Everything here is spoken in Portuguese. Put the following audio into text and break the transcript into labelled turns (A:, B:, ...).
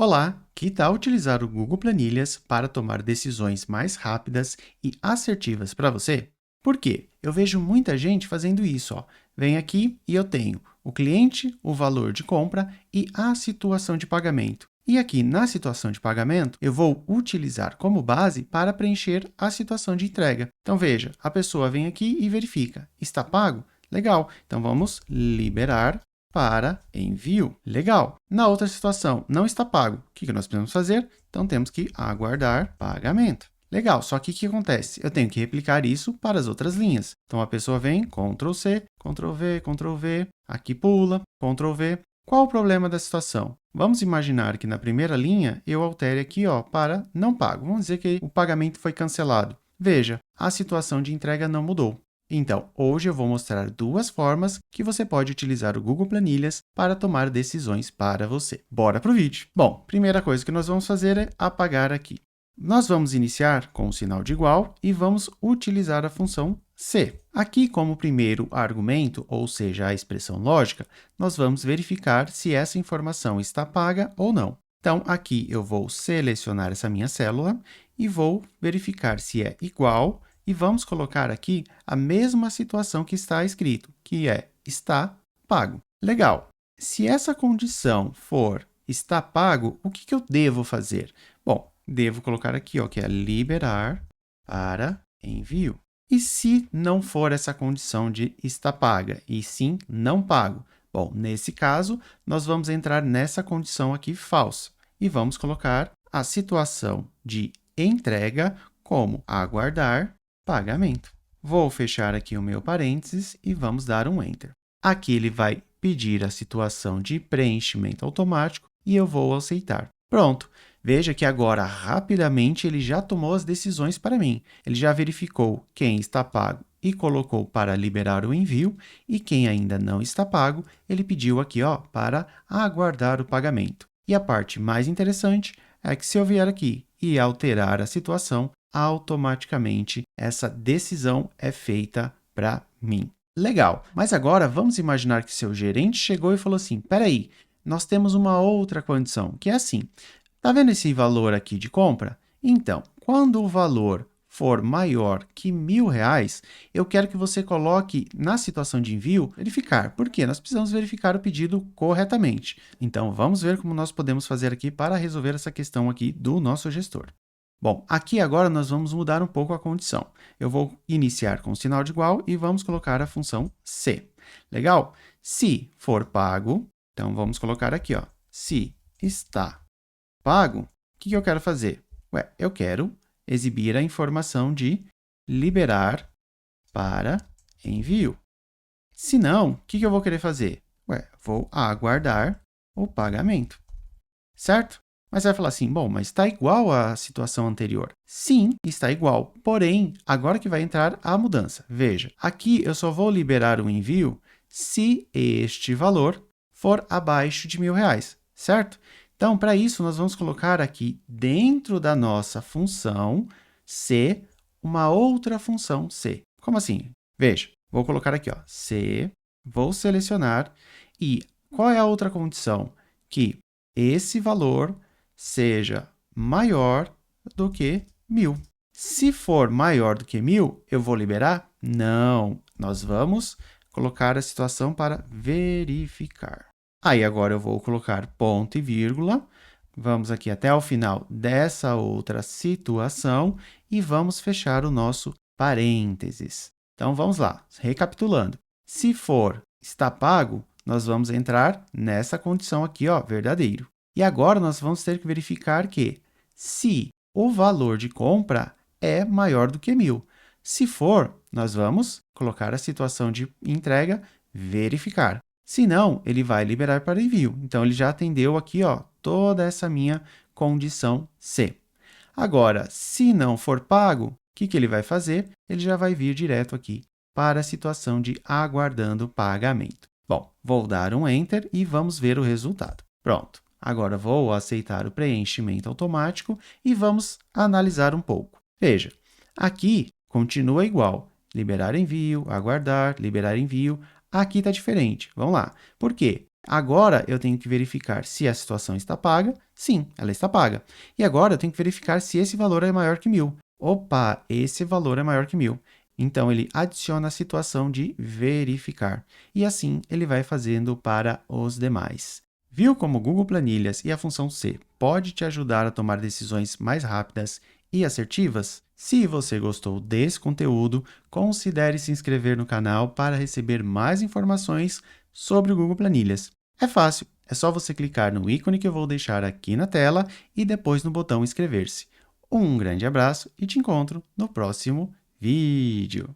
A: Olá, que tal utilizar o Google Planilhas para tomar decisões mais rápidas e assertivas para você? Por quê? Eu vejo muita gente fazendo isso, ó. Vem aqui e eu tenho o cliente, o valor de compra e a situação de pagamento. E aqui na situação de pagamento, eu vou utilizar como base para preencher a situação de entrega. Então veja, a pessoa vem aqui e verifica, está pago? Legal, então vamos liberar para envio. Legal. Na outra situação, não está pago. O que nós precisamos fazer? Então, temos que aguardar pagamento. Legal, só que o que acontece? Eu tenho que replicar isso para as outras linhas. Então, a pessoa vem, Ctrl C, Ctrl V, Ctrl V, aqui pula, Ctrl V. Qual o problema da situação? Vamos imaginar que na primeira linha eu altere aqui ó, para não pago. Vamos dizer que o pagamento foi cancelado. Veja, a situação de entrega não mudou. Então, hoje eu vou mostrar duas formas que você pode utilizar o Google Planilhas para tomar decisões para você. Bora para o vídeo! Bom, primeira coisa que nós vamos fazer é apagar aqui. Nós vamos iniciar com o sinal de igual e vamos utilizar a função se. Aqui, como primeiro argumento, ou seja, a expressão lógica, nós vamos verificar se essa informação está paga ou não. Então, aqui eu vou selecionar essa minha célula e vou verificar se é igual e vamos colocar aqui a mesma situação que está escrito, que é está pago. Legal. Se essa condição for está pago, o que eu devo fazer? Bom, devo colocar aqui, ó, que é liberar para envio. E se não for essa condição de está paga, e sim não pago? Bom, nesse caso, nós vamos entrar nessa condição aqui falsa e vamos colocar a situação de entrega como aguardar pagamento. Vou fechar aqui o meu parênteses e vamos dar um Enter. Aqui ele vai pedir a situação de preenchimento automático e eu vou aceitar. Pronto! Veja que agora, rapidamente, ele já tomou as decisões para mim. Ele já verificou quem está pago e colocou para liberar o envio, e quem ainda não está pago, ele pediu aqui ó, para aguardar o pagamento. E a parte mais interessante é que se eu vier aqui e alterar a situação, automaticamente essa decisão é feita para mim. Legal, mas agora vamos imaginar que seu gerente chegou e falou assim, espera aí, nós temos uma outra condição, que é assim, está vendo esse valor aqui de compra? Então, quando o valor for maior que R$1.000, eu quero que você coloque na situação de envio, verificar. Por quê? Nós precisamos verificar o pedido corretamente. Então, vamos ver como nós podemos fazer aqui para resolver essa questão aqui do nosso gestor. Bom, aqui agora nós vamos mudar um pouco a condição. Eu vou iniciar com o sinal de igual e vamos colocar a função se. Legal? Se for pago, então vamos colocar aqui, ó, se está pago, o que eu quero fazer? Ué, eu quero exibir a informação de liberar para envio. Se não, o que eu vou querer fazer? Ué, vou aguardar o pagamento, certo? Mas vai falar assim, bom, mas está igual à situação anterior. Sim, está igual, porém, agora que vai entrar a mudança. Veja, aqui eu só vou liberar o envio se este valor for abaixo de R$1.000, certo? Então, para isso, nós vamos colocar aqui dentro da nossa função se uma outra função se. Como assim? Veja, vou colocar aqui, ó, se, vou selecionar e qual é a outra condição? Que esse valor seja maior do que 1.000. Se for maior do que 1.000, eu vou liberar? Não, nós vamos colocar a situação para verificar. Aí, agora eu vou colocar ponto e vírgula. Vamos aqui até o final dessa outra situação e vamos fechar o nosso parênteses. Então, vamos lá, recapitulando. Se for está pago, nós vamos entrar nessa condição aqui, ó, verdadeiro. E agora, nós vamos ter que verificar que se o valor de compra é maior do que 1.000. Se for, nós vamos colocar a situação de entrega, verificar. Se não, ele vai liberar para envio. Então, ele já atendeu aqui ó, toda essa minha condição se. Agora, se não for pago, o que ele vai fazer? Ele já vai vir direto aqui para a situação de aguardando pagamento. Bom, vou dar um Enter e vamos ver o resultado. Pronto. Agora, vou aceitar o preenchimento automático e vamos analisar um pouco. Veja, aqui continua igual. Liberar envio, aguardar, liberar envio. Aqui está diferente. Vamos lá. Por quê? Agora, eu tenho que verificar se a situação está paga. Sim, ela está paga. E agora, eu tenho que verificar se esse valor é maior que 1.000. Opa, esse valor é maior que 1.000. Então, ele adiciona a situação de verificar. E assim, ele vai fazendo para os demais. Viu como o Google Planilhas e a função C pode te ajudar a tomar decisões mais rápidas e assertivas? Se você gostou desse conteúdo, considere se inscrever no canal para receber mais informações sobre o Google Planilhas. É fácil, é só você clicar no ícone que eu vou deixar aqui na tela e depois no botão inscrever-se. Um grande abraço e te encontro no próximo vídeo.